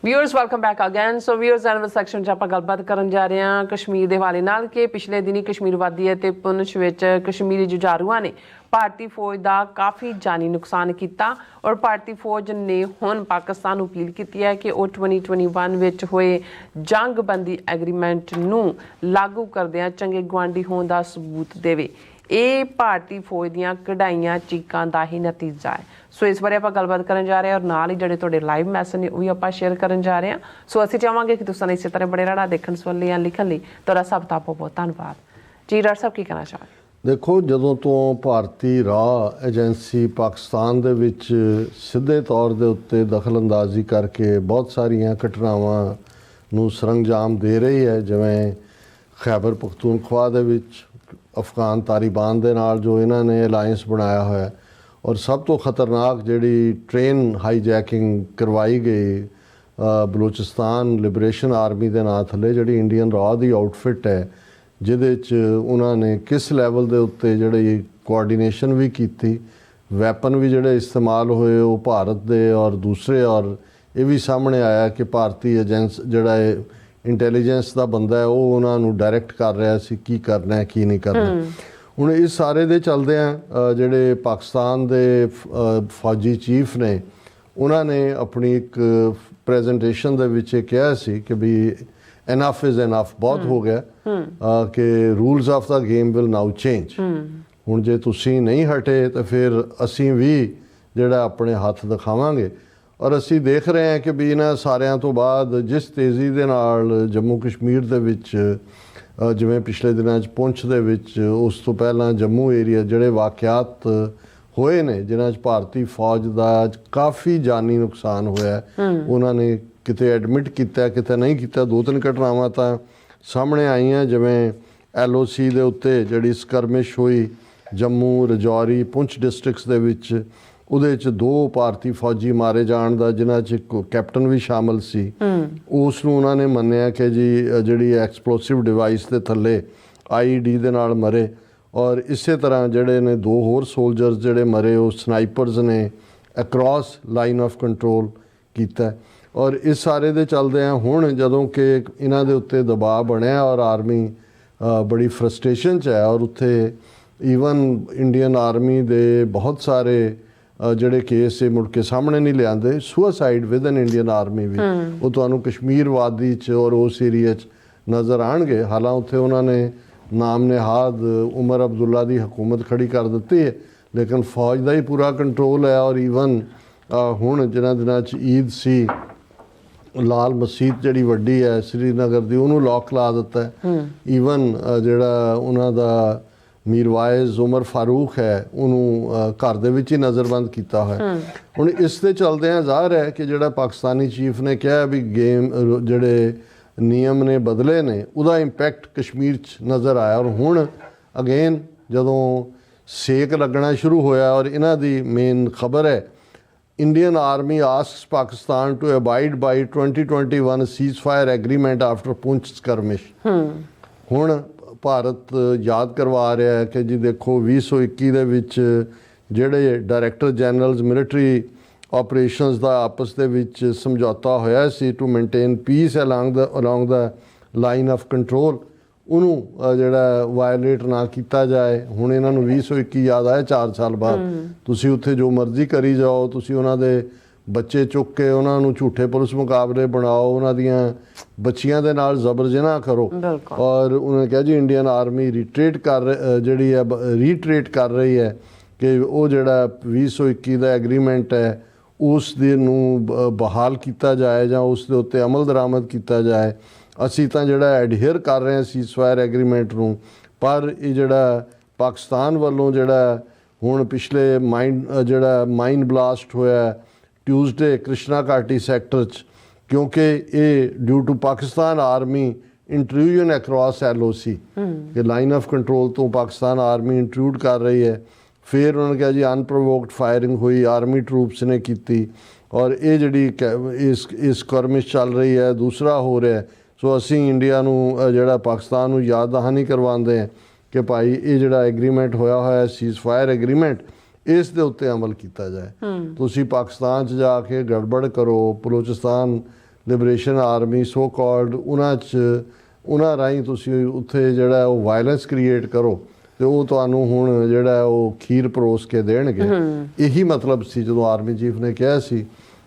Viewers welcome back again. So viewers annual section 'ਚ ਆਪਾਂ ਗੱਲਬਾਤ ਕਰਨ ਜਾ ਰਹੇ ਹਾਂ ਕਸ਼ਮੀਰ ਦੇ ਹਵਾਲੇ ਨਾਲ ਕਿ ਪਿਛਲੇ ਦਿਨੀ ਕਸ਼ਮੀਰ ਵਾਦੀ ਅਤੇ ਪੁੰਛ ਵਿੱਚ ਕਸ਼ਮੀਰੀ ਜੁਝਾਰੂਆਂ ਨੇ ਭਾਰਤੀ ਫੌਜ ਦਾ ਕਾਫੀ ਜਾਨੀ ਨੁਕਸਾਨ ਕੀਤਾ ਔਰ ਭਾਰਤੀ ਫੌਜ ਨੇ ਹੁਣ ਪਾਕਿਸਤਾਨ ਨੂੰ ਅਪੀਲ ਕੀਤੀ ਹੈ ਕਿ ਉਹ 2021 ਵਿੱਚ ਹੋਏ ਜੰਗਬੰਦੀ ਐਗਰੀਮੈਂਟ ਨੂੰ ਲਾਗੂ ਕਰਦਿਆਂ ਚੰਗੇ ਗੁਆਂਢੀ ਹੋਣ ਦਾ ਸਬੂਤ ਦੇਵੇ। ਇਹ ਭਾਰਤੀ ਫੌਜ ਦੀਆਂ ਕਢਾਈਆਂ ਚੀਕਾਂ ਦਾ ਹੀ ਨਤੀਜਾ ਹੈ। ਸੋ ਇਸ ਬਾਰੇ ਆਪਾਂ ਗੱਲਬਾਤ ਕਰਨ ਜਾ ਰਹੇ ਹਾਂ ਔਰ ਨਾਲ ਹੀ ਜਿਹੜੇ ਤੁਹਾਡੇ ਲਾਈਵ ਮੈਸੇਜ ਨੇ ਉਹ ਵੀ ਆਪਾਂ ਸ਼ੇਅਰ ਕਰਨ ਜਾ ਰਹੇ ਹਾਂ। ਸੋ ਅਸੀਂ ਚਾਹਾਂਗੇ ਕਿ ਤੁਸੀਂ ਇਸੇ ਤਰ੍ਹਾਂ ਬੜੇ ਰਾੜਾ ਦੇਖਣ ਸੁਣਨ ਲਈ ਜਾਂ ਲਿਖਣ ਲਈ ਤੁਹਾਡਾ ਸਭ ਦਾ ਬਹੁਤ ਧੰਨਵਾਦ ਜੀ। ਡਾਕਟਰ ਸਾਹਿਬ ਕੀ ਕਹਿਣਾ ਚਾਹੋਗੇ? ਦੇਖੋ, ਜਦੋਂ ਤੋਂ ਭਾਰਤੀ ਰਾਹ ਏਜੰਸੀ ਪਾਕਿਸਤਾਨ ਦੇ ਵਿੱਚ ਸਿੱਧੇ ਤੌਰ ਦੇ ਉੱਤੇ ਦਖਲਅੰਦਾਜ਼ੀ ਕਰਕੇ ਬਹੁਤ ਸਾਰੀਆਂ ਘਟਨਾਵਾਂ ਨੂੰ ਸਰੰਜਾਮ ਦੇ ਰਹੀ ਹੈ, ਜਿਵੇਂ ਖੈਬਰ ਪਖਤੂਨਖਵਾ ਦੇ ਵਿੱਚ ਅਫਗਾਨ ਤਾਲਿਬਾਨ ਦੇ ਨਾਲ ਜੋ ਇਹਨਾਂ ਨੇ ਅਲਾਇੰਸ ਬਣਾਇਆ ਹੋਇਆ, ਔਰ ਸਭ ਤੋਂ ਖਤਰਨਾਕ ਜਿਹੜੀ ਟ੍ਰੇਨ ਹਾਈਜੈਕਿੰਗ ਕਰਵਾਈ ਗਈ ਬਲੋਚਿਸਤਾਨ ਲਿਬਰੇਸ਼ਨ ਆਰਮੀ ਦੇ ਨਾਂ ਥੱਲੇ, ਜਿਹੜੀ ਇੰਡੀਅਨ ਰਾਹ ਦੀ ਆਊਟਫਿਟ ਹੈ, ਜਿਹਦੇ 'ਚ ਉਹਨਾਂ ਨੇ ਕਿਸ ਲੈਵਲ ਦੇ ਉੱਤੇ ਜਿਹੜੀ ਕੋਆਰਡੀਨੇਸ਼ਨ ਵੀ ਕੀਤੀ, ਵੈਪਨ ਵੀ ਜਿਹੜੇ ਇਸਤੇਮਾਲ ਹੋਏ ਉਹ ਭਾਰਤ ਦੇ ਔਰ ਦੂਸਰੇ, ਔਰ ਇਹ ਵੀ ਸਾਹਮਣੇ ਆਇਆ ਕਿ ਭਾਰਤੀ ਏਜੰਸ ਜਿਹੜਾ ਹੈ ਇੰਟੈਲੀਜੈਂਸ ਦਾ ਬੰਦਾ ਹੈ ਉਹ ਉਹਨਾਂ ਨੂੰ ਡਾਇਰੈਕਟ ਕਰ ਰਿਹਾ ਸੀ ਕੀ ਕਰਨਾ ਹੈ ਕੀ ਨਹੀਂ ਕਰਨਾ। ਹੁਣ ਇਸ ਸਾਰੇ ਦੇ ਚੱਲਦਿਆਂ ਜਿਹੜੇ ਪਾਕਿਸਤਾਨ ਦੇ ਫੌਜੀ ਚੀਫ ਨੇ ਉਹਨਾਂ ਨੇ ਆਪਣੀ ਇੱਕ ਪ੍ਰੈਜੈਂਟੇਸ਼ਨ ਦੇ ਵਿੱਚ ਇਹ ਕਿਹਾ ਸੀ ਕਿ ਵੀ ਇਨਫ ਇਜ਼ ਇਨਫ, ਬਹੁਤ ਹੋ ਗਿਆ, ਕਿ rules of the game will now change. ਹੁਣ ਜੇ ਤੁਸੀਂ ਨਹੀਂ ਹਟੇ ਤਾਂ ਫਿਰ ਅਸੀਂ ਵੀ ਜਿਹੜਾ ਆਪਣੇ ਹੱਥ ਦਿਖਾਵਾਂਗੇ। ਔਰ ਅਸੀਂ ਦੇਖ ਰਹੇ ਹਾਂ ਕਿ ਵੀ ਇਹਨਾਂ ਸਾਰਿਆਂ ਤੋਂ ਬਾਅਦ ਜਿਸ ਤੇਜ਼ੀ ਦੇ ਨਾਲ ਜੰਮੂ ਕਸ਼ਮੀਰ ਦੇ ਵਿੱਚ, ਜਿਵੇਂ ਪਿਛਲੇ ਦਿਨਾਂ 'ਚ ਪੁੰਛ ਦੇ ਵਿੱਚ, ਉਸ ਤੋਂ ਪਹਿਲਾਂ ਜੰਮੂ ਏਰੀਆ, ਜਿਹੜੇ ਵਾਕਿਆਤ ਹੋਏ ਨੇ ਜਿਨ੍ਹਾਂ 'ਚ ਭਾਰਤੀ ਫੌਜ ਦਾ ਕਾਫੀ ਜਾਨੀ ਨੁਕਸਾਨ ਹੋਇਆ, ਉਹਨਾਂ ਨੇ ਕਿਤੇ ਐਡਮਿਟ ਕੀਤਾ ਕਿਤੇ ਨਹੀਂ ਕੀਤਾ। 2-3 ਘਟਨਾਵਾਂ ਤਾਂ ਸਾਹਮਣੇ ਆਈਆਂ, ਜਿਵੇਂ LOC ਦੇ ਉੱਤੇ ਜਿਹੜੀ ਸਕਰਮਿਸ਼ ਹੋਈ ਜੰਮੂ, ਰਜੌਰੀ, ਪੁੰਛ ਡਿਸਟ੍ਰਿਕਟਸ ਦੇ ਵਿੱਚ, ਉਹਦੇ 'ਚ 2 ਭਾਰਤੀ ਫੌਜੀ ਮਾਰੇ ਜਾਣ ਦਾ, ਜਿਨ੍ਹਾਂ 'ਚ ਕੈਪਟਨ ਵੀ ਸ਼ਾਮਲ ਸੀ। ਉਸ ਨੂੰ ਉਹਨਾਂ ਨੇ ਮੰਨਿਆ ਕਿ ਜੀ ਜਿਹੜੀ ਐਕਸਪਲੋਸਿਵ ਡਿਵਾਈਸ ਦੇ ਥੱਲੇ IED ਦੇ ਨਾਲ ਮਰੇ। ਔਰ ਇਸੇ ਤਰ੍ਹਾਂ ਜਿਹੜੇ ਨੇ 2 ਹੋਰ ਸੋਲਜਰਸ ਜਿਹੜੇ ਮਰੇ ਉਹ ਸਨਾਈਪਰਸ ਨੇ ਅਕ੍ਰੋਸ ਲਾਈਨ ਆਫ ਕੰਟਰੋਲ ਕੀਤਾ। ਔਰ ਇਸ ਸਾਰੇ ਦੇ ਚੱਲਦੇ ਆ ਹੁਣ ਜਦੋਂ ਕਿ ਇਹਨਾਂ ਦੇ ਉੱਤੇ ਦਬਾਅ ਬਣਿਆ ਔਰ ਆਰਮੀ ਬੜੀ ਫਰਸਟ੍ਰੇਸ਼ਨ 'ਚ ਹੈ, ਔਰ ਉੱਥੇ ਈਵਨ ਇੰਡੀਅਨ ਆਰਮੀ ਦੇ ਬਹੁਤ ਸਾਰੇ ਜਿਹੜੇ ਕੇਸ ਇਹ ਮੁੜ ਕੇ ਸਾਹਮਣੇ ਨਹੀਂ ਲਿਆਂਦੇ, suicide with an Indian army ਵੀ, ਉਹ ਤੁਹਾਨੂੰ ਕਸ਼ਮੀਰ ਵਾਦੀ 'ਚ ਔਰ ਉਸ ਏਰੀਆ 'ਚ ਨਜ਼ਰ ਆਉਣਗੇ। ਹਾਲਾਂਕਿ ਉੱਥੇ ਉਹਨਾਂ ਨੇ ਨਾਮ ਨਿਹਾਦ ਉਮਰ ਅਬਦੁੱਲਾ ਦੀ ਹਕੂਮਤ ਖੜੀ ਕਰ ਦਿੱਤੀ ਹੈ, ਲੇਕਿਨ ਫੌਜ ਦਾ ਹੀ ਪੂਰਾ ਕੰਟਰੋਲ ਹੈ। ਔਰ ਈਵਨ ਹੁਣ ਜਿਹਨਾਂ ਦਿਨਾਂ 'ਚ ਈਦ ਸੀ, ਲਾਲ ਮਸਜਿਦ ਜਿਹੜੀ ਵੱਡੀ ਹੈ ਸ਼੍ਰੀਨਗਰ ਦੀ, ਉਹਨੂੰ ਲੋਕ ਲਾ ਦਿੱਤਾ ਹੈ। ਈਵਨ ਜਿਹੜਾ ਉਹਨਾਂ ਦਾ ਮੀਰਵਾਇਜ਼ ਉਮਰ ਫਾਰੂਕ ਹੈ ਉਹਨੂੰ ਘਰ ਦੇ ਵਿੱਚ ਹੀ ਨਜ਼ਰਬੰਦ ਕੀਤਾ ਹੋਇਆ। ਹੁਣ ਇਸ ਦੇ ਚੱਲਦਿਆਂ ਜ਼ਾਹਰ ਹੈ ਕਿ ਜਿਹੜਾ ਪਾਕਿਸਤਾਨੀ ਚੀਫ ਨੇ ਕਿਹਾ ਵੀ ਗੇਮ ਜਿਹੜੇ ਨਿਯਮ ਨੇ ਬਦਲੇ ਨੇ, ਉਹਦਾ ਇੰਪੈਕਟ ਕਸ਼ਮੀਰ 'ਚ ਨਜ਼ਰ ਆਇਆ। ਔਰ ਹੁਣ ਅਗੇਨ ਜਦੋਂ ਸੇਕ ਲੱਗਣਾ ਸ਼ੁਰੂ ਹੋਇਆ, ਔਰ ਇਹਨਾਂ ਦੀ ਮੇਨ ਖਬਰ ਹੈ Indian Army asks Pakistan to abide by 2021 ceasefire agreement after Poonch skirmish। ਹੁਣ ਭਾਰਤ ਯਾਦ ਕਰਵਾ ਰਿਹਾ ਹੈ ਕਿ ਜੀ ਦੇਖੋ 2021 ਦੇ ਵਿੱਚ ਜਿਹੜੇ ਡਾਇਰੈਕਟਰ ਜਨਰਲਸ ਮਿਲਟਰੀ ਆਪਰੇਸ਼ਨਸ ਦਾ ਆਪਸ ਦੇ ਵਿੱਚ ਸਮਝੌਤਾ ਹੋਇਆ ਸੀ to maintain peace along the line of control, ਉਹਨੂੰ ਜਿਹੜਾ ਵਾਇਲੇਟ ਨਾ ਕੀਤਾ ਜਾਏ। ਹੁਣ ਇਹਨਾਂ ਨੂੰ 2021 ਯਾਦ ਆਇਆ 4 ਸਾਲ ਬਾਅਦ। ਤੁਸੀਂ ਉੱਥੇ ਜੋ ਮਰਜ਼ੀ ਕਰੀ ਜਾਓ, ਤੁਸੀਂ ਉਹਨਾਂ ਦੇ ਬੱਚੇ ਚੁੱਕ ਕੇ ਉਹਨਾਂ ਨੂੰ ਝੂਠੇ ਪੁਲਿਸ ਮੁਕਾਬਲੇ ਬਣਾਓ, ਉਹਨਾਂ ਦੀਆਂ ਬੱਚੀਆਂ ਦੇ ਨਾਲ ਜ਼ਬਰ ਜਨਾਹ ਕਰੋ। ਔਰ ਉਹਨੇ ਕਿਹਾ ਜੀ ਇੰਡੀਅਨ ਆਰਮੀ ਰੀਟਰੇਟ ਕਰ ਰਹੀ ਹੈ ਕਿ ਉਹ ਜਿਹੜਾ 2021 ਦਾ ਐਗਰੀਮੈਂਟ ਹੈ ਉਸ ਦੇ ਨੂੰ ਬਹਾਲ ਕੀਤਾ ਜਾਏ ਜਾਂ ਉਸ ਦੇ ਉੱਤੇ ਅਮਲ ਦਰਾਮਦ ਕੀਤਾ ਜਾਏ। ਅਸੀਂ ਤਾਂ ਜਿਹੜਾ ਐਡਹੇਅਰ ਕਰ ਰਹੇ ਹਾਂ ਸੀਜ਼ਫਾਇਰ ਐਗਰੀਮੈਂਟ ਨੂੰ, ਪਰ ਇਹ ਜਿਹੜਾ ਪਾਕਿਸਤਾਨ ਵੱਲੋਂ ਜਿਹੜਾ ਹੁਣ ਪਿਛਲੇ ਮਾਈਨ ਬਲਾਸਟ ਹੋਇਆ ਟਿਊਜ਼ਡੇ ਕ੍ਰਿਸ਼ਨਾ ਘਾਟੀ ਸੈਕਟਰ 'ਚ, ਕਿਉਂਕਿ ਇਹ due to Pakistan army intrusion across LOC ਕਿ ਲਾਈਨ ਆਫ ਕੰਟਰੋਲ ਤੋਂ ਪਾਕਿਸਤਾਨ ਆਰਮੀ ਇੰਟਰੂਡ ਕਰ ਰਹੀ ਹੈ। ਫਿਰ ਉਹਨਾਂ ਨੇ ਕਿਹਾ ਜੀ ਅਨਪ੍ਰੋਵੋਕਡ ਫਾਇਰਿੰਗ ਹੋਈ, ਆਰਮੀ ਟਰੂਪਸ ਨੇ ਕੀਤੀ, ਔਰ ਇਹ ਜਿਹੜੀ ਇਸ ਸਕਰਮਿਸ਼ ਚੱਲ ਰਹੀ ਹੈ, ਦੂਸਰਾ ਹੋ ਰਿਹਾ। ਸੋ ਅਸੀਂ ਇੰਡੀਆ ਨੂੰ ਜਿਹੜਾ ਪਾਕਿਸਤਾਨ ਨੂੰ ਯਾਦ ਦਹਾਨੀ ਕਰਵਾਉਂਦੇ ਹਾਂ ਕਿ ਭਾਈ ਇਹ ਜਿਹੜਾ ਐਗਰੀਮੈਂਟ ਹੋਇਆ ਸੀਜ਼ਫਾਇਰ ਐਗਰੀਮੈਂਟ, ਇਸ ਦੇ ਉੱਤੇ ਅਮਲ ਕੀਤਾ ਜਾਏ। ਤੁਸੀਂ ਪਾਕਿਸਤਾਨ 'ਚ ਜਾ ਕੇ ਗੜਬੜ ਕਰੋ, Balochistan liberation army so called ਉਹਨਾਂ ਰਾਹੀਂ ਤੁਸੀਂ ਉੱਥੇ ਜਿਹੜਾ ਉਹ ਵਾਇਲੈਂਸ ਕ੍ਰੀਏਟ ਕਰੋ ਤੇ ਉਹ ਤੁਹਾਨੂੰ ਹੁਣ ਜਿਹੜਾ ਉਹ ਖੀਰ ਪਰੋਸ ਕੇ ਦੇਣਗੇ। ਇਹੀ ਮਤਲਬ ਸੀ ਜਦੋਂ ਆਰਮੀ ਚੀਫ ਨੇ ਕਿਹਾ ਸੀ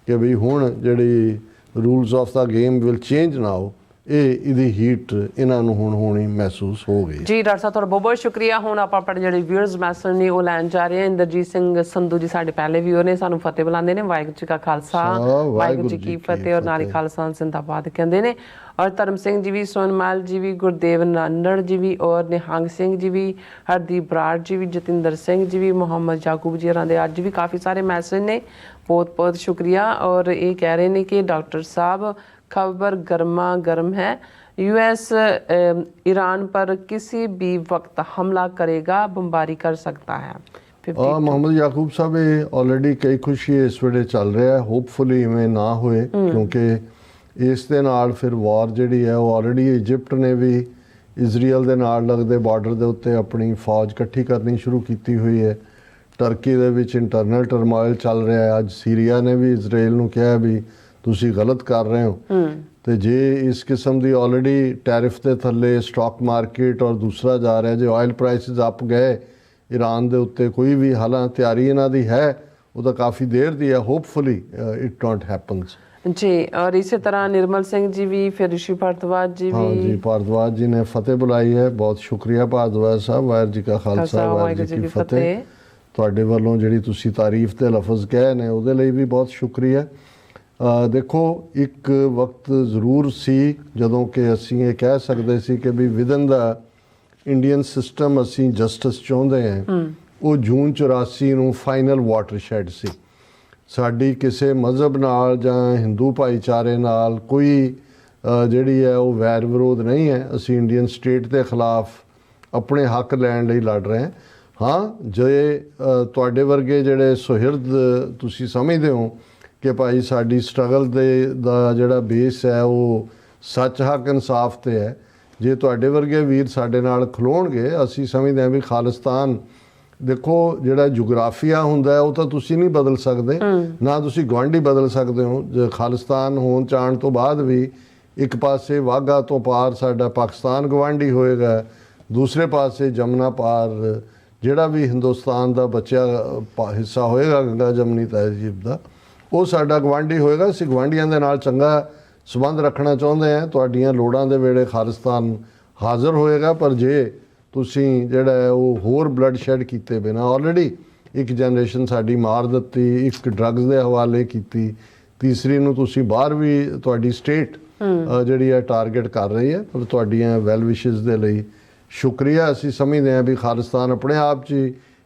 ਕਿ ਵੀ ਹੁਣ ਜਿਹੜੀ rules of the game will change now, ਇਹਦੀ ਹੀਟ ਇਹਨਾਂ ਨੂੰ ਹੁਣ ਹੋਣੀ ਮਹਿਸੂਸ ਹੋ ਗਈ। ਜੀ ਡਾਕਟਰ ਸਾਹਿਬ ਤੁਹਾਡਾ ਬਹੁਤ ਬਹੁਤ ਸ਼ੁਕਰੀਆ। ਹੁਣ ਆਪਾਂ ਆਪਣੇ ਜਿਹੜੇ ਵਿਊਅਰਸ ਮੈਸੇਜ ਨੇ ਉਹ ਲੈਣ ਜਾ ਰਹੇ ਹਾਂ। ਇੰਦਰਜੀਤ ਸਿੰਘ ਸੰਧੂ ਜੀ ਸਾਡੇ ਪਹਿਲੇ ਵਿਊਅਰ ਨੇ, ਸਾਨੂੰ ਫਤਿਹ ਬੁਲਾਉਂਦੇ ਨੇ। ਵਾਹਿਗੁਰੂ ਜੀ ਕਾ ਖਾਲਸਾ ਵਾਹਿਗੁਰੂ ਜੀ ਕੀ ਫਤਿਹ ਔਰ ਨਾਰੀ ਖਾਲਸਾ ਜ਼ਿੰਦਾਬਾਦ ਕਹਿੰਦੇ ਨੇ। ਔਰ ਧਰਮ ਸਿੰਘ ਜੀ ਵੀ, ਸੋਨਮਾਲ ਜੀ ਵੀ, ਗੁਰਦੇਵ ਨਾਨੜ ਜੀ ਵੀ ਔਰ ਨਿਹੰਗ ਸਿੰਘ ਜੀ ਵੀ, ਹਰਦੀਪ ਬਰਾੜ ਜੀ ਵੀ, ਜਤਿੰਦਰ ਸਿੰਘ ਜੀ ਵੀ, ਮੁਹੰਮਦ ਯਾਕੂਬ ਜੀ ਹੋਰਾਂ ਦੇ ਅੱਜ ਵੀ ਕਾਫੀ ਸਾਰੇ ਮੈਸੇਜ ਨੇ, ਬਹੁਤ ਬਹੁਤ ਸ਼ੁਕਰੀਆ। ਔਰ ਇਹ ਕਹਿ ਰਹੇ ਨੇ ਕਿ ਡਾਕਟਰ ਸਾਹਿਬ खबर गर्मा गर्म है, यूएस ईरान पर किसी भी वक्त हमला करेगा, बमबारी कर सकता है। ਮੁਹੰਮਦ ਯਾਕੂਬ ਸਾਹਿਬ ਇਹ ਆਲਰੇਡੀ ਕਈ ਖੁਸ਼ੀ ਇਸ ਵੇਲੇ ਚੱਲ ਰਿਹਾ ਹੈ, ਹੋਪਫੁਲੀ ਇਵੇਂ ਨਾ ਹੋਏ ਕਿਉਂਕਿ ਇਸ ਦੇ ਨਾਲ ਫਿਰ ਵਾਰ ਜਿਹੜੀ ਹੈ ਉਹ ਆਲਰੇਡੀ ਇਜਿਪਟ ਨੇ ਵੀ ਇਜ਼ਰਾਈਲ ਦੇ ਨਾਲ ਲੱਗਦੇ ਬਾਰਡਰ ਦੇ ਉੱਤੇ ਆਪਣੀ ਫੌਜ ਇਕੱਠੀ ਕਰਨੀ ਸ਼ੁਰੂ ਕੀਤੀ ਹੋਈ ਹੈ। ਟਰਕੀ ਦੇ ਵਿੱਚ ਇੰਟਰਨਲ ਟਰਮੋਇਲ ਚੱਲ ਰਿਹਾ ਹੈ। ਅੱਜ ਸੀਰੀਆ ਨੇ ਵੀ ਇਜ਼ਰਾਈਲ ਨੂੰ ਕਿਹਾ ਵੀ ਤੁਸੀਂ ਗਲਤ ਕਰ ਰਹੇ ਹੋ। ਤੇ ਜੇ ਇਸ ਕਿਸਮ ਦੀ ਆਲਰੇਡੀ ਟੈਰਿਫ ਦੇ ਥੱਲੇ ਸਟਾਕ ਮਾਰਕੀਟ ਔਰ ਦੂਸਰਾ ਜਾ ਰਿਹਾ, ਜੇ ਆਇਲ ਪ੍ਰਾਈਸਿਸ ਅਪ ਗਏ ਈਰਾਨ ਦੇ ਉੱਤੇ, ਕੋਈ ਵੀ ਹਾਲਾਂ ਤਿਆਰੀ ਇਹਨਾਂ ਦੀ ਹੈ, ਉਹ ਤਾਂ ਕਾਫੀ ਦੇਰ ਦੀ ਹੈ। ਹੋਪਫੁਲੀ ਇਟ ਡੋਂਟ ਹੈਪਨਸ ਜੀ। ਔਰ ਇਸੇ ਤਰ੍ਹਾਂ ਨਿਰਮਲ ਸਿੰਘ ਜੀ ਵੀ, ਫਿਰ ਰਿਸ਼ੀ ਭਾਰਦਵਾਜ ਜੀ ਵੀ। ਹਾਂ ਜੀ, ਭਾਰਦਵਾਜ ਜੀ ਨੇ ਫਤਿਹ ਬੁਲਾਈ ਹੈ, ਬਹੁਤ ਸ਼ੁਕਰੀਆ ਭਾਰਦਵਾਜ ਸਾਹਿਬ। ਵਾਹਿਗੁਰੂ ਜੀ ਕਾ ਖਾਲਸਾ ਵਾਹਿਗੁਰੂ ਜੀ ਕੀ ਫਤਿਹ। ਤੁਹਾਡੇ ਵੱਲੋਂ ਜਿਹੜੀ ਤੁਸੀਂ ਤਾਰੀਫ ਦੇ ਲਫ਼ਜ਼ ਕਹੇ ਨੇ ਉਹਦੇ ਲਈ ਵੀ ਬਹੁਤ ਸ਼ੁਕਰੀਆ। ਦੇਖੋ, ਇੱਕ ਵਕਤ ਜ਼ਰੂਰ ਸੀ ਜਦੋਂ ਕਿ ਅਸੀਂ ਇਹ ਕਹਿ ਸਕਦੇ ਸੀ ਕਿ ਵੀ ਵਿਦਨ ਦਾ ਇੰਡੀਅਨ ਸਿਸਟਮ ਅਸੀਂ ਜਸਟਿਸ ਚਾਹੁੰਦੇ ਹਾਂ। ਉਹ ਜੂਨ 84 ਨੂੰ ਫਾਈਨਲ ਵਾਟਰਸ਼ੈਡ ਸੀ। ਸਾਡੀ ਕਿਸੇ ਮਜ਼ਹਬ ਨਾਲ ਜਾਂ ਹਿੰਦੂ ਭਾਈਚਾਰੇ ਨਾਲ ਕੋਈ ਜਿਹੜੀ ਹੈ ਉਹ ਵੈਰ ਵਿਰੋਧ ਨਹੀਂ ਹੈ। ਅਸੀਂ ਇੰਡੀਅਨ ਸਟੇਟ ਦੇ ਖਿਲਾਫ ਆਪਣੇ ਹੱਕ ਲੈਣ ਲਈ ਲੜ ਰਹੇ ਹਾਂ। ਹਾਂ, ਜੇ ਤੁਹਾਡੇ ਵਰਗੇ ਜਿਹੜੇ ਸੁਹਿਰਦ ਤੁਸੀਂ ਸਮਝਦੇ ਹੋ ਕਿ ਭਾਈ ਸਾਡੀ ਸਟਰਗਲ ਦਾ ਜਿਹੜਾ ਬੇਸ ਹੈ ਉਹ ਸੱਚ, ਹੱਕ, ਇਨਸਾਫ 'ਤੇ ਹੈ, ਜੇ ਤੁਹਾਡੇ ਵਰਗੇ ਵੀਰ ਸਾਡੇ ਨਾਲ ਖਲੋਣਗੇ, ਅਸੀਂ ਸਮਝਦੇ ਹਾਂ ਵੀ ਖਾਲਿਸਤਾਨ, ਦੇਖੋ ਜਿਹੜਾ ਜੁਗਰਾਫੀਆ ਹੁੰਦਾ ਉਹ ਤਾਂ ਤੁਸੀਂ ਨਹੀਂ ਬਦਲ ਸਕਦੇ, ਨਾ ਤੁਸੀਂ ਗੁਆਂਢੀ ਬਦਲ ਸਕਦੇ ਹੋ। ਜੇ ਖਾਲਿਸਤਾਨ ਹੋਣ ਚਾਣ ਤੋਂ ਬਾਅਦ ਵੀ ਇੱਕ ਪਾਸੇ ਵਾਘਾ ਤੋਂ ਪਾਰ ਸਾਡਾ ਪਾਕਿਸਤਾਨ ਗੁਆਂਢੀ ਹੋਏਗਾ, ਦੂਸਰੇ ਪਾਸੇ ਜਮਨਾ ਪਾਰ ਜਿਹੜਾ ਵੀ ਹਿੰਦੁਸਤਾਨ ਦਾ ਬਚਿਆ ਹਿੱਸਾ ਹੋਏਗਾ ਗੰਗਾ ਜਮਨੀ ਤਹਿਜ਼ੀਬ ਦਾ, ਉਹ ਸਾਡਾ ਗੁਆਂਢੀ ਹੋਏਗਾ। ਅਸੀਂ ਗੁਆਂਢੀਆਂ ਦੇ ਨਾਲ ਚੰਗਾ ਸੰਬੰਧ ਰੱਖਣਾ ਚਾਹੁੰਦੇ ਹਾਂ। ਤੁਹਾਡੀਆਂ ਲੋੜਾਂ ਦੇ ਵੇਲੇ ਖਾਲਿਸਤਾਨ ਹਾਜ਼ਰ ਹੋਏਗਾ, ਪਰ ਜੇ ਤੁਸੀਂ ਜਿਹੜਾ ਹੈ ਉਹ ਹੋਰ ਬਲੱਡ ਸ਼ੈਡ ਕੀਤੇ ਬਿਨਾਂ ਆਲਰੇਡੀ ਇੱਕ ਜਨਰੇਸ਼ਨ ਸਾਡੀ ਮਾਰ ਦਿੱਤੀ, ਇੱਕ ਡਰੱਗਸ ਦੇ ਹਵਾਲੇ ਕੀਤੀ, ਤੀਸਰੀ ਨੂੰ ਤੁਸੀਂ ਬਾਹਰ ਵੀ ਤੁਹਾਡੀ ਸਟੇਟ ਜਿਹੜੀ ਹੈ ਟਾਰਗੇਟ ਕਰ ਰਹੀ ਹੈ। ਪਰ ਤੁਹਾਡੀਆਂ ਵੈਲ ਵਿਸ਼ੇਸ ਦੇ ਲਈ ਸ਼ੁਕਰੀਆ। ਅਸੀਂ ਸਮਝਦੇ ਹਾਂ ਵੀ ਖਾਲਿਸਤਾਨ ਆਪਣੇ ਆਪ 'ਚ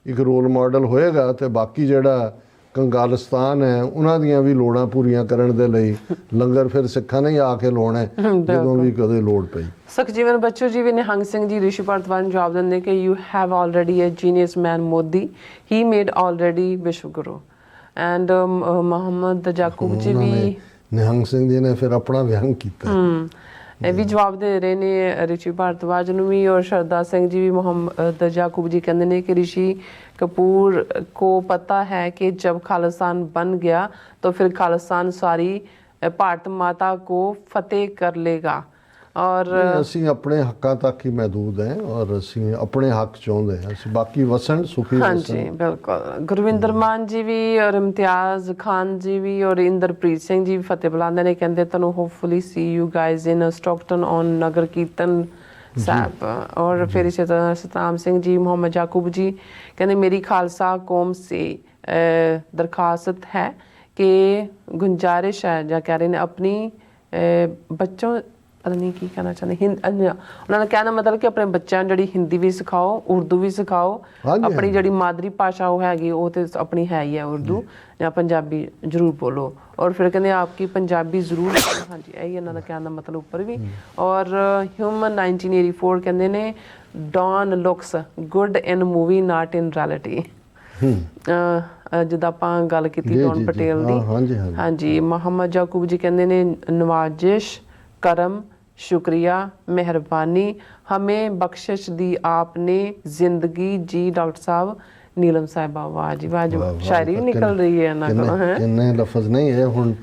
ਇੱਕ ਰੋਲ ਮਾਡਲ ਹੋਏਗਾ ਤੇ ਬਾਕੀ ਜਿਹੜਾ ਕੰਗਾਲਿਸਤਾਨ ਹੈ ਉਹਨਾਂ ਦੀਆਂ ਵੀ ਲੋੜਾਂ ਪੂਰੀਆਂ ਕਰਨ ਦੇ ਲਈ ਲੰਗਰ ਫਿਰ ਸਿੱਖਾਂ ਨੇ ਆ ਕੇ ਲਾਉਣਾ ਜਦੋਂ ਵੀ ਕਦੇ ਲੋੜ ਪਈ। ਸੁਖਜੀਵਨ ਬੱਚੂ ਜੀ ਵੀ, ਨਿਹੰਗ ਸਿੰਘ ਜੀ ਰਿਸ਼ੀ ਭਾਰਦਵਾਜ ਨੂੰ ਜਵਾਬ ਦਿੰਦੇ ਕਿ you have already a genius man Modi, he made already ਵਿਸ਼ਵ ਗੁਰੂ। ਐਂਡ ਮੁਹੰਮਦ ਯਾਕੂਬ ਜੀ ਵੀ, ਨਿਹੰਗ ਸਿੰਘ ਜੀ ਨੇ ਫਿਰ ਆਪਣਾ ਵਿਅੰਗ ਕੀਤਾ, ਇਹ ਵੀ ਜਵਾਬ ਦੇ ਰਹੇ ਨੇ ਰਿਸ਼ੀ ਭਾਰਦਵਾਜ ਨੂੰ ਵੀ। ਔਰ ਸ਼ਰਦਾ ਸਿੰਘ ਜੀ ਵੀ, ਮੁਹੰਮਦ ਯਾਕੂਬ ਜੀ ਕਹਿੰਦੇ ਨੇ ਕਿ ਰਿਸ਼ੀ कपूर को पता है कि जब खालिस्तान बन गया तो फिर खालिस्तान सारी भारत माता को फतेह कर लेगा। और ਅਸੀਂ ਆਪਣੇ ਹੱਕਾਂ ਤੱਕ ਹੀ ਮਹਿਦੂਦ ਹੈ ਔਰ ਅਸੀਂ ਆਪਣੇ ਹੱਕ ਚਾਹੁੰਦੇ ਹਾਂ, ਅਸੀਂ ਬਾਕੀ ਵਸਣ ਸੁਖੀ ਵਸਣ। ਹਾਂਜੀ ਬਿਲਕੁਲ। ਗੁਰਵਿੰਦਰ ਮਾਨ ਜੀ ਵੀ ਔਰ ਇਮਤਿਆਜ਼ ਖਾਨ ਜੀ ਵੀ ਔਰ ਇੰਦਰਪ੍ਰੀਤ ਸਿੰਘ ਜੀ ਵੀ ਫਤਿਹ ਬੁਲਾਉਂਦੇ ਨੇ, ਕਹਿੰਦੇ ਤੁਹਾਨੂੰ hopefully see you guys in Stockton on Nagar Kirtan Sahib. और फिर इसी तरह सतनाम सिंह जी, मोहम्मद याकूब जी कहते मेरी खालसा कौम से दरखास्त है कि गुंजारिश है, या कह रहे हैं अपनी बच्चों पता नहीं की कहना चाहते उन्होंने कहना मतलब कि अपने बच्चों ਜਿਹੜੀ ਹਿੰਦੀ ਵੀ ਸਿਖਾਓ, ਉਰਦੂ ਵੀ ਸਿਖਾਓ, ਆਪਣੀ ਜਿਹੜੀ ਮਾਦਰੀ ਭਾਸ਼ਾ ਉਹ ਹੈਗੀ ਉਹ ਤੇ ਆਪਣੀ ਹੈ ਹੀ ਹੈ ਉਰਦੂ, ਜਾਂ ਪੰਜਾਬੀ ਜ਼ਰੂਰ ਬੋਲੋ। ਔਰ ਫਿਰ ਕਹਿੰਦੇ ਆਪਕੀ ਪੰਜਾਬੀ ਜ਼ਰੂਰ, ਹਾਂਜੀ ਇਹੀ ਇਹਨਾਂ ਦਾ ਕਹਿਣ ਦਾ ਮਤਲਬ ਉੱਪਰ ਵੀ। ਔਰ ਹਿਊਮਨ 1984 ਕਹਿੰਦੇ ਨੇ Don looks good in movie not in reality. ਜਿੱਦਾਂ ਆਪਾਂ ਗੱਲ ਕੀਤੀ ਡੌਨ ਪਟੇਲ ਦੀ, ਹਾਂਜੀ। ਮੁਹੰਮਦ ਯਾਕੂਬ ਜੀ ਕਹਿੰਦੇ ਨੇ ਨਵਾਜ਼ਿਸ਼ करम शुक्रिया मेहरबानी हमें बख्शिश दी आपने जिंदगी जी। डॉक्टर साहब नीलम साहिबा, वाह जी वाह, शायरी भी निकल रही है ना। किन्ने लफ्ज नहीं है हुन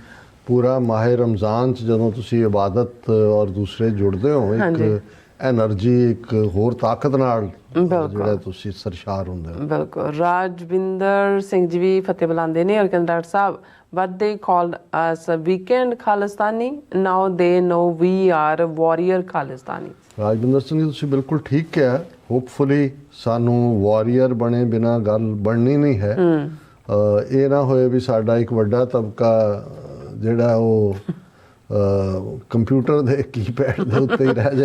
ਪੂਰਾ ਮਾਹ ਰਮਜ਼ਾਨ 'ਚ ਜਦੋਂ ਤੁਸੀਂ ਇਬਾਦਤ ਔਰ ਦੂਸਰੇ ਜੁੜਦੇ ਹੋ ਇੱਕ એનર્ਜੀ ਇੱਕ ਹੋਰ ਤਾਕਤ ਨਾਲ ਜਿਹੜਾ ਤੁਸੀਂ ਸਰਸ਼ਾਰ ਹੁੰਦੇ ਹੋ। ਬਿਲਕੁਲ। ਰਾਜਵਿੰਦਰ ਸਿੰਘ ਜੀ ਵੀ ਫਤਿਹ ਬੁਲਾਉਂਦੇ ਨੇ ਔਰ ਕਹਿੰਦੇ doctor Sahib what they called us weekend Khalistani, now they know we are warrior Khalistani। Rajwinder Singh ji ਤੁਸੀਂ ਬਿਲਕੁਲ ਠੀਕ ਕਿਹਾ। ਹੋਪਫੁਲੀ ਸਾਨੂੰ ਵਾਰੀਅਰ ਬਣੇ ਬਿਨਾਂ ਗੱਲ ਬਣਨੀ ਨਹੀਂ ਹੈ। ਇਹ ਨਾ ਹੋਏ ਵੀ ਸਾਡਾ ਇੱਕ ਵੱਡਾ ਤਬਕਾ ਜਿਹੜਾ ਉਹ ਕੰਪਿਊਟਰ ਦੇ ਕੀਪੈਡ ਦੇ ਉੱਤੇ ਹੀ ਰਹਿ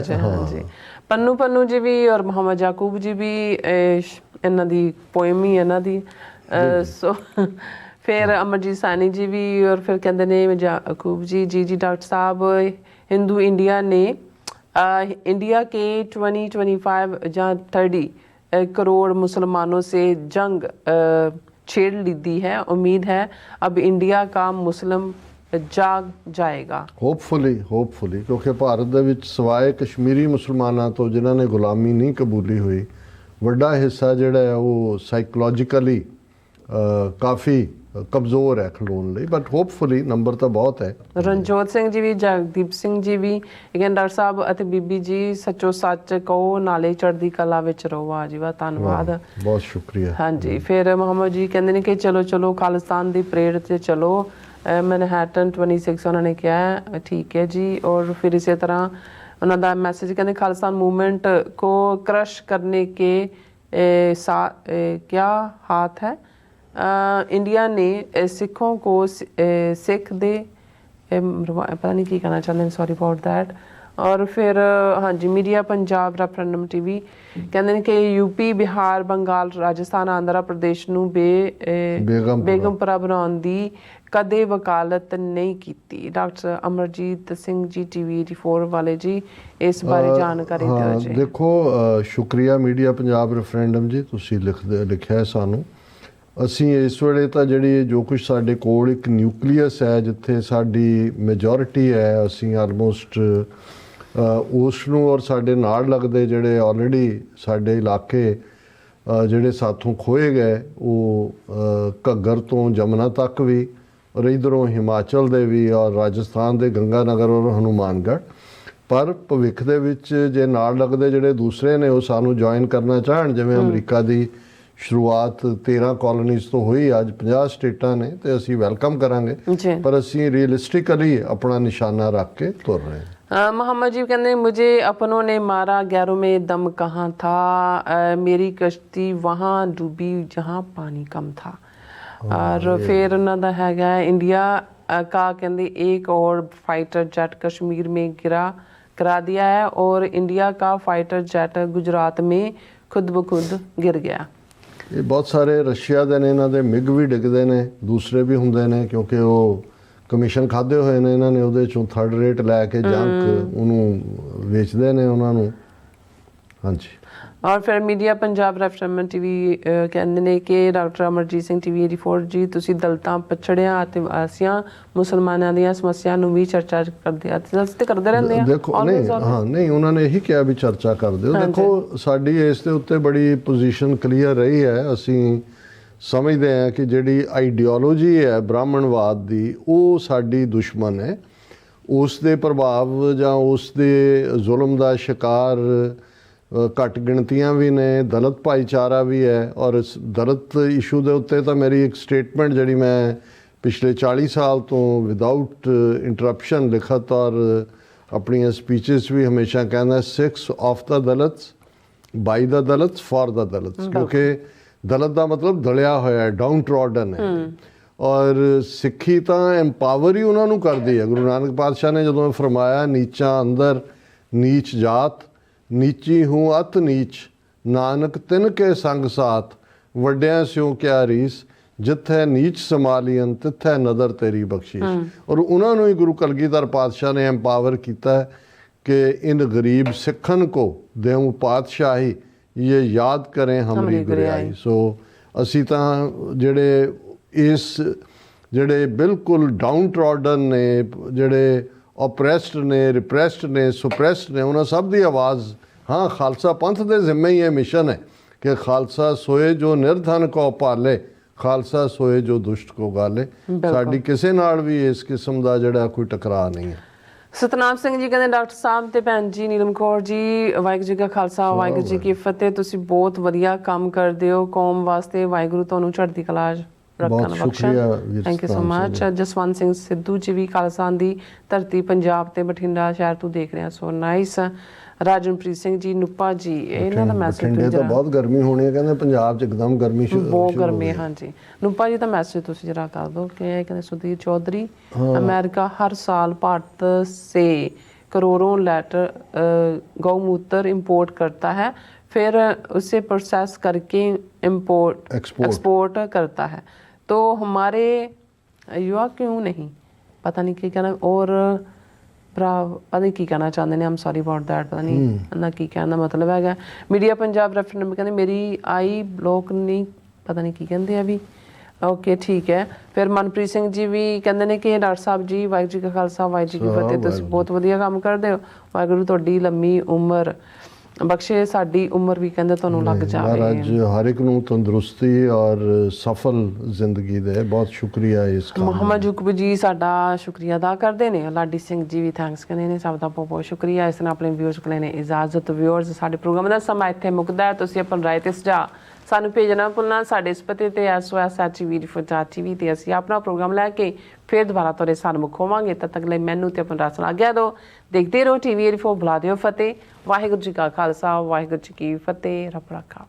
ਜਾਏ। ਹਾਂਜੀ। ਪੰਨੂ ਜੀ ਵੀ ਔਰ ਮੁਹੰਮਦ ਯਾਕੂਬ ਜੀ ਵੀ ਇਹਨਾਂ ਦੀ ਪੋਇਮ ਹੀ ਇਹਨਾਂ ਦੀ। ਸੋ ਫਿਰ ਅਮਰਜੀਤ ਸਾਨੀ ਜੀ ਵੀ ਔਰ ਫਿਰ ਕਹਿੰਦੇ ਨੇ ਯਾਕੂਬ ਜੀ ਜੀ ਡਾਕਟਰ ਸਾਹਿਬ हिंदू इंडिया ने इंडिया के 20-25 या 30 करोड़ मुसलमानों से जंग छेड़ ली है। उम्मीद है अब इंडिया का मुस्लिम ਜਾਗ ਜਾਏਗਾ। ਹੋਪਫੁਲੀ ਕਿਉਂਕਿ ਭਾਰਤ ਦੇ ਵਿੱਚ ਸਵਾਏ ਕਸ਼ਮੀਰੀ ਮੁਸਲਮਾਨਾਂ ਤੋਂ ਜਿਨ੍ਹਾਂ ਨੇ ਗੁਲਾਮੀ ਨਹੀਂ ਕਬੂਲੀ ਹੋਈ ਵੱਡਾ ਹਿੱਸਾ ਜਿਹੜਾ ਹੈ ਉਹ ਸਾਈਕੋਲੋਜੀਕਲੀ ਕਾਫੀ ਕਮਜ਼ੋਰ ਹੈ ਖਲੋਣ ਲਈ, ਬਟ ਹੋਪਫੁਲੀ ਨੰਬਰ ਤਾਂ ਬਹੁਤ ਹੈ। ਰਣਜੋਤ ਸਿੰਘ ਜੀ ਵੀ ਜਗਦੀਪ ਸਿੰਘ ਜੀ ਵੀ ਕਹਿੰਦੇ ਡਾਕਟਰ ਸਾਹਿਬ ਅਤੇ ਬੀਬੀ ਜੀ ਸੱਚੋ ਸੱਚ ਕਹੋ ਨਾਲੇ ਚੜ੍ਹਦੀ ਕਲਾ ਵਿੱਚ ਰਹੋ। ਵਾਹ ਜੀ ਵਾਹ, ਧੰਨਵਾਦ, ਬਹੁਤ ਸ਼ੁਕਰੀਆ। ਹਾਂਜੀ। ਫਿਰ ਮੁਹੰਮਦ ਜੀ ਕਹਿੰਦੇ ਨੇ ਕਿ ਚਲੋ ਖਾਲਿਸਤਾਨ ਦੀ ਪਰੇਡ ਤੇ ਚਲੋ। ਮੈਨਹੈਟਨ 26 ਉਹਨਾਂ ਨੇ ਕਿਹਾ ਠੀਕ ਹੈ ਜੀ। ਔਰ ਫਿਰ ਇਸੇ ਤਰ੍ਹਾਂ ਉਹਨਾਂ ਦਾ ਮੈਸੇਜ ਕਹਿੰਦੇ ਖਾਲਿਸਤਾਨ मूवमेंट को क्रश करने के क्या हाथ है। इंडिया ने सिखों को सिख दे पता नहीं की कहना चाहते हैं, सॉरी अबाउट दैट। और फिर हाँ जी मीडिया पंजाब रेफरेंडम टीवी कहते हैं कि यूपी बिहार बंगाल राजस्थान आंध्र प्रदेश ਨੂੰ ਬੇਗਮਪੁਰਾ ਬਣਾਉਣ ਦੀ ਕਦੇ ਵਕਾਲਤ ਨਹੀਂ ਕੀਤੀ। ਡਾਕਟਰ ਅਮਰਜੀਤ ਸਿੰਘ ਜੀ ਟੀਵੀ 84 ਵਾਲੇ ਜੀ ਇਸ ਬਾਰੇ ਜਾਣਕਾਰੀ ਦਿਓ ਜੀ। ਦੇਖੋ ਸ਼ੁਕਰੀਆ ਮੀਡੀਆ ਪੰਜਾਬ ਰੈਫਰੈਂਡਮ ਜੀ, ਤੁਸੀਂ ਲਿਖਿਆ ਸਾਨੂੰ। ਅਸੀਂ ਇਸ ਵੇਲੇ ਤਾਂ ਜਿਹੜੀ ਜੋ ਕੁਝ ਸਾਡੇ ਕੋਲ ਇੱਕ ਨਿਊਕਲੀਅਸ ਹੈ ਜਿੱਥੇ ਸਾਡੀ ਮੈਜੋਰਿਟੀ ਹੈ, ਅਸੀਂ ਆਲਮੋਸਟ ਉਸ ਨੂੰ ਔਰ ਸਾਡੇ ਨਾਲ ਲੱਗਦੇ ਜਿਹੜੇ ਆਲਰੇਡੀ ਸਾਡੇ ਇਲਾਕੇ ਜਿਹੜੇ ਸਾਥੋਂ ਖੋਏ ਗਏ ਉਹ ਘੱਗਰ ਤੋਂ ਜਮਨਾ ਤੱਕ ਵੀ ਔਰ ਇੱਧਰੋਂ ਹਿਮਾਚਲ ਦੇ ਵੀ ਔਰ ਰਾਜਸਥਾਨ ਦੇ ਗੰਗਾ ਨਗਰ ਔਰ ਹਨੂਮਾਨਗੜ੍ਹ। ਪਰ ਭਵਿੱਖ ਦੇ ਵਿੱਚ ਜੇ ਨਾਲ ਲੱਗਦੇ ਜਿਹੜੇ ਦੂਸਰੇ ਨੇ ਉਹ ਸਾਨੂੰ ਜੁਆਇਨ ਕਰਨਾ ਚਾਹਣ, ਜਿਵੇਂ ਅਮਰੀਕਾ ਦੀ ਸ਼ੁਰੂਆਤ 13 ਕਾਲੋਨੀਜ਼ ਤੋਂ ਹੋਈ, ਅੱਜ 50 ਸਟੇਟਾਂ ਨੇ, ਤੇ ਅਸੀਂ ਵੈਲਕਮ ਕਰਾਂਗੇ। ਪਰ ਅਸੀਂ ਰੀਅਲਿਸਟਿਕਲੀ ਆਪਣਾ ਨਿਸ਼ਾਨਾ ਰੱਖ ਕੇ ਤੁਰ ਰਹੇ ਹਾਂ। मोहम्मद जी कहते हैं मुझे अपनों ने मारा गैरों में दम कहाँ था, मेरी कश्ती वहाँ डूबी जहाँ पानी कम था। और फिर उन्होंने हैगा इंडिया का कहते एक और फाइटर जेट कश्मीर में करा दिया है और इंडिया का फाइटर जेट गुजरात में खुद ब खुद गिर गया। ਇਹ ਬਹੁਤ ਸਾਰੇ ਰਸ਼ੀਆ ਦੇ ਨੇ, ਇਹਨਾਂ ਦੇ ਮਿਗ ਵੀ ਡਿੱਗਦੇ ਨੇ, ਦੂਸਰੇ ਵੀ ਹੁੰਦੇ ਨੇ ਕਿਉਂਕਿ ਉਹ ਕਮਿਸ਼ਨ ਖਾਦੇ ਹੋਏ ਨੇ ਇਹਨਾਂ ਨੇ, ਉਹਦੇ ਚੋਂ ਥਰਡ ਰੇਟ ਲੈ ਕੇ ਜੰਕ ਉਹਨੂੰ ਵੇਚਦੇ ਨੇ ਉਹਨਾਂ ਨੂੰ। ਹਾਂਜੀ। ਔਰ ਫਿਰ ਮੀਡੀਆ ਪੰਜਾਬ ਰੈਫਰੈਂਡਮ ਟੀਵੀ ਕਹਿੰਦੇ ਨੇ ਕਿ ਡਾਕਟਰ ਅਮਰਜੀਤ ਸਿੰਘ ਟੀਵੀ 84 ਜੀ ਤੁਸੀਂ ਦਲਿਤਾਂ ਪਛੜਿਆਂ ਅਤੇ ਆਸੀਆਂ ਮੁਸਲਮਾਨਾਂ ਦੀਆਂ ਸਮੱਸਿਆ ਨੂੰ ਵੀ ਚਰਚਾ ਕਰਦੇ ਆ ਤੇ ਕਰਦੇ ਰਹਿੰਦੇ ਆ। ਦੇਖੋ ਨਹੀਂ ਉਹਨਾਂ ਨੇ ਇਹੀ ਕਿਹਾ ਵੀ ਚਰਚਾ ਕਰਦੇ ਹੋ। ਦੇਖੋ ਸਾਡੀ ਇਸ ਦੇ ਉੱਤੇ ਬੜੀ ਪੋਜੀਸ਼ਨ ਕਲੀਅਰ ਰਹੀ ਹੈ। ਅਸੀਂ ਸਮਝਦੇ ਹਾਂ ਕਿ ਜਿਹੜੀ ਆਈਡੀਓਲੋਜੀ ਹੈ ਬ੍ਰਾਹਮਣਵਾਦ ਦੀ ਉਹ ਸਾਡੀ ਦੁਸ਼ਮਣ ਹੈ। ਉਸ ਦੇ ਪ੍ਰਭਾਵ ਜਾਂ ਉਸ ਦੇ ਜ਼ੁਲਮ ਦਾ ਸ਼ਿਕਾਰ ਘੱਟ ਗਿਣਤੀਆਂ ਵੀ ਨੇ, ਦਲਿਤ ਭਾਈਚਾਰਾ ਵੀ ਹੈ। ਔਰ ਦਲਿਤ ਇਸ਼ੂ ਦੇ ਉੱਤੇ ਤਾਂ ਮੇਰੀ ਇੱਕ ਸਟੇਟਮੈਂਟ ਜਿਹੜੀ ਮੈਂ ਪਿਛਲੇ 40 ਸਾਲ ਤੋਂ ਵਿਦਆਊਟ ਇੰਟਰਪਸ਼ਨ ਲਿਖਤ ਔਰ ਆਪਣੀਆਂ ਸਪੀਚਸ ਵੀ ਹਮੇਸ਼ਾ ਕਹਿੰਦਾ 6 of the ਦਲਿਤਸ by the ਦਲਿਤਸ for ਦਾ ਦਲਿਤਸ, ਕਿਉਂਕਿ ਦਲਿਤ ਦਾ ਮਤਲਬ ਦਲਿਆ ਹੋਇਆ, ਡਾਊਨ ਟਰੋਡਨ ਹੈ। ਔਰ ਸਿੱਖੀ ਤਾਂ ਐਮਪਾਵਰ ਹੀ ਉਹਨਾਂ ਨੂੰ ਕਰਦੀ ਹੈ। ਗੁਰੂ ਨਾਨਕ ਪਾਤਸ਼ਾਹ ਨੇ ਜਦੋਂ ਫਰਮਾਇਆ ਨੀਚਾਂ ਅੰਦਰ ਨੀਚ ਜਾਤ, ਨੀਚੀ ਹੂੰ ਅਤ ਨੀਚ, ਨਾਨਕ ਤਿਨ ਕੇ ਸੰਗ ਸਾਥ, ਵੱਡਿਆਂ ਸਿਉ ਕਿਆ ਰੀਸ, ਜਿੱਥੇ ਨੀਚ ਸਮਾਲੀਅਨ ਤਿੱਥੇ ਨਦਰ ਤੇਰੀ ਬਖਸ਼ਿਸ਼। ਔਰ ਉਹਨਾਂ ਨੂੰ ਹੀ ਗੁਰੂ ਕਲਗੀਧਰ ਪਾਤਸ਼ਾਹ ਨੇ ਐਮਪਾਵਰ ਕੀਤਾ ਕਿ ਇਨ ਗਰੀਬ ਸਿੱਖਨ ਕੋ ਦੇਉ ਪਾਤਸ਼ਾਹੀ, ਇਹ ਯਾਦ ਕरें ਹਮਰੀ ਗੁਰਿਆਈ। ਸੋ ਅਸੀਂ ਤਾਂ ਜਿਹੜੇ ਬਿਲਕੁਲ ਡਾਊਨ ਟਰੋਡਨ ਨੇ, ਜਿਹੜੇ ਓਪਰੈਸਡ ਨੇ, ਰਿਪਰੈਸਡ ਨੇ, ਸੁਪਰੈਸਡ ਨੇ, ਉਹਨਾਂ ਸਭ ਦੀ ਆਵਾਜ਼ ਹਾਂ ਖਾਲਸਾ ਪੰਥ ਦੇ ਜ਼ਿੰਮੇ ਹੀ ਇਹ ਮਿਸ਼ਨ ਹੈ ਕਿ ਖਾਲਸਾ ਸੋਏ ਜੋ ਨਿਰਧਨ ਕੋ ਪਾਲੇ, ਖਾਲਸਾ ਸੋਏ ਜੋ ਦੁਸ਼ਟ ਕੋ ਗਾਲੇ। ਸਾਡੀ ਕਿਸੇ ਨਾਲ ਵੀ ਇਸ ਕਿਸਮ ਦਾ ਜਿਹੜਾ ਕੋਈ ਟਕਰਾਅ ਨਹੀਂ ਹੈ। ਸਤਨਾਮ ਸਿੰਘ ਜੀ ਕਹਿੰਦੇ ਡਾਕਟਰ ਸਾਹਿਬ ਤੇ ਭੈਣ ਜੀ ਨੀਲਮ ਕੌਰ ਜੀ, ਵਾਹਿਗੁਰੂ ਜੀ ਕਾ ਖਾਲਸਾ ਵਾਹਿਗੁਰੂ ਜੀ ਕੀ ਫਤਿਹ। ਤੁਸੀਂ ਬਹੁਤ ਵਧੀਆ ਕੰਮ ਕਰਦੇ ਹੋ ਕੌਮ ਵਾਸਤੇ, ਵਾਹਿਗੁਰੂ ਤੁਹਾਨੂੰ ਚੜ੍ਹਦੀ ਕਲਾ 'ਚ ਰੱਖਣ ਸ਼ੁਕਰੀਆ ਵੀਰ thank you so Satnam much. Jaswant Singh Sidhu ji ਵੀ ਖਾਲਸਾ ਦੀ ਧਰਤੀ ਪੰਜਾਬ ਤੇ ਬਠਿੰਡਾ ਸ਼ਹਿਰ ਤੋਂ ਦੇਖ ਰਹੇ ਆ, ਸੋ ਨਾਈਸ। ਰਾਜਨਪ੍ਰੀਤ ਸਿੰਘ ਜੀ, ਨੂਪਾ ਜੀ, ਇਹਨਾਂ ਦਾ ਮੈਸੇਜ ਬਠਿੰਡੇ ਤਾਂ ਬਹੁਤ ਗਰਮੀ ਹੋਣੀ ਹੈ, ਕਹਿੰਦੇ ਪੰਜਾਬ 'ਚ ਇੱਕਦਮ ਗਰਮੀ ਬਹੁਤ ਗਰਮੀ ਹੈ। ਹਾਂਜੀ ਨੂਪਾ ਜੀ ਦਾ ਮੈਸੇਜ ਤੁਸੀਂ ਜਰਾ ਕਰ ਦਿਓ ਕਿ ਇਹ ਕਹਿੰਦੇ ਸੁਧੀਰ ਚौधरी अमेरिका हर साल भारत से करोड़ों लीटर गौमूत्र इंपोर्ट करता है, फिर उसे प्रोसेस करके एक्सपोर्ट करता है, तो हमारे युवा क्यों नहीं, पता नहीं क्या कहना। और ਭਰਾ ਪਤਾ ਨਹੀਂ ਕੀ ਕਹਿਣਾ ਚਾਹੁੰਦੇ ਨੇ, ਆਮ ਸੌਰੀ ਅਬਾਊਟ ਦੈਟ, ਪਤਾ ਨਹੀਂ ਨਾ ਕੀ ਕਹਿਣ ਦਾ ਮਤਲਬ ਹੈਗਾ। ਮੀਡੀਆ ਪੰਜਾਬ ਰੈਫਰੈਂਡਮ ਕਹਿੰਦੇ ਮੇਰੀ ਆਈ ਬਲੋਕ ਨਹੀਂ, ਪਤਾ ਨਹੀਂ ਕੀ ਕਹਿੰਦੇ ਆ ਵੀ। ਓਕੇ ਠੀਕ ਹੈ। ਫਿਰ ਮਨਪ੍ਰੀਤ ਸਿੰਘ ਜੀ ਵੀ ਕਹਿੰਦੇ ਨੇ ਕਿ ਡਾਕਟਰ ਸਾਹਿਬ ਜੀ ਵਾਹਿਗੁਰੂ ਜੀ ਕਾ ਖਾਲਸਾ ਵਾਹਿਗੁਰੂ ਜੀ ਕੀ ਫਤਿਹ, ਤੁਸੀਂ ਬਹੁਤ ਵਧੀਆ ਕੰਮ ਕਰਦੇ ਹੋ, ਵਾਹਿਗੁਰੂ ਤੁਹਾਡੀ ਲੰਮੀ ਉਮਰ ਬਖਸ਼ੇ, ਸਾਡੀ ਉਮਰ ਵੀ ਕਹਿੰਦੇ ਤੁਹਾਨੂੰ ਲੱਗ ਜਾਵੇ। ਮਹਾਰਾਜ ਹਰ ਇੱਕ ਨੂੰ ਤੰਦਰੁਸਤੀ ਔਰ ਸਫਲ ਜ਼ਿੰਦਗੀ ਦੇ। ਬਹੁਤ ਸ਼ੁਕਰੀਆ ਇਸ ਕੰਮ। ਮੁਹੰਮਦ ਯੂਕਬ ਜੀ ਸਾਡਾ ਸ਼ੁਕਰੀਆ ਅਦਾ ਕਰਦੇ ਨੇ। ਲਾਡੀ ਸਿੰਘ ਜੀ ਵੀ ਥੈਂਕਸ ਕਹਿੰਦੇ ਨੇ, ਸਭ ਦਾ ਬਹੁਤ ਬਹੁਤ ਸ਼ੁਕਰੀਆ। ਇਸ ਨਾਲ ਆਪਣੇ ਵਿਊਅਰਸ ਕੋਲ ਨੇ ਇਜਾਜ਼ਤ। ਵਿਊਅਰਸ ਸਾਡੇ ਪ੍ਰੋਗਰਾਮ ਦਾ ਸਮਾਂ ਇੱਥੇ ਮੁੱਕਦਾ ਹੈ। ਤੁਸੀਂ ਆਪਣੀ ਰਾਏ ਤੇ ਸੁਝਾਅ ਸਾਨੂੰ ਭੇਜਣਾ ਭੁੱਲਣਾ ਸਾਡੇ ਇਸ ਪਤੇ ਤੇ SOS@TV ਤੇ ਅਸੀਂ ਆਪਣਾ ਪ੍ਰੋਗਰਾਮ ਲੈ ਕੇ ਫਿਰ ਦੁਬਾਰਾ ਤੁਹਾਡੇ ਸਾਹਮਣੇ ਹੋਵਾਂਗੇ। ਤਦ ਤੱਕ ਲਈ ਮੈਨੂੰ ਤੇ ਆਪਣਾ ਰਾਸ ਆਗਿਆ ਦਿਓ। ਦੇਖਦੇ ਰਹੋ TV 84। ਬੁਲਾ ਦਿਓ ਫਤਿਹ। ਵਾਹਿਗੁਰੂ ਜੀ ਕਾ ਖਾਲਸਾ ਵਾਹਿਗੁਰੂ ਜੀ ਕੀ ਫਤਿਹ। ਰੱਬ ਰਾਖਾ।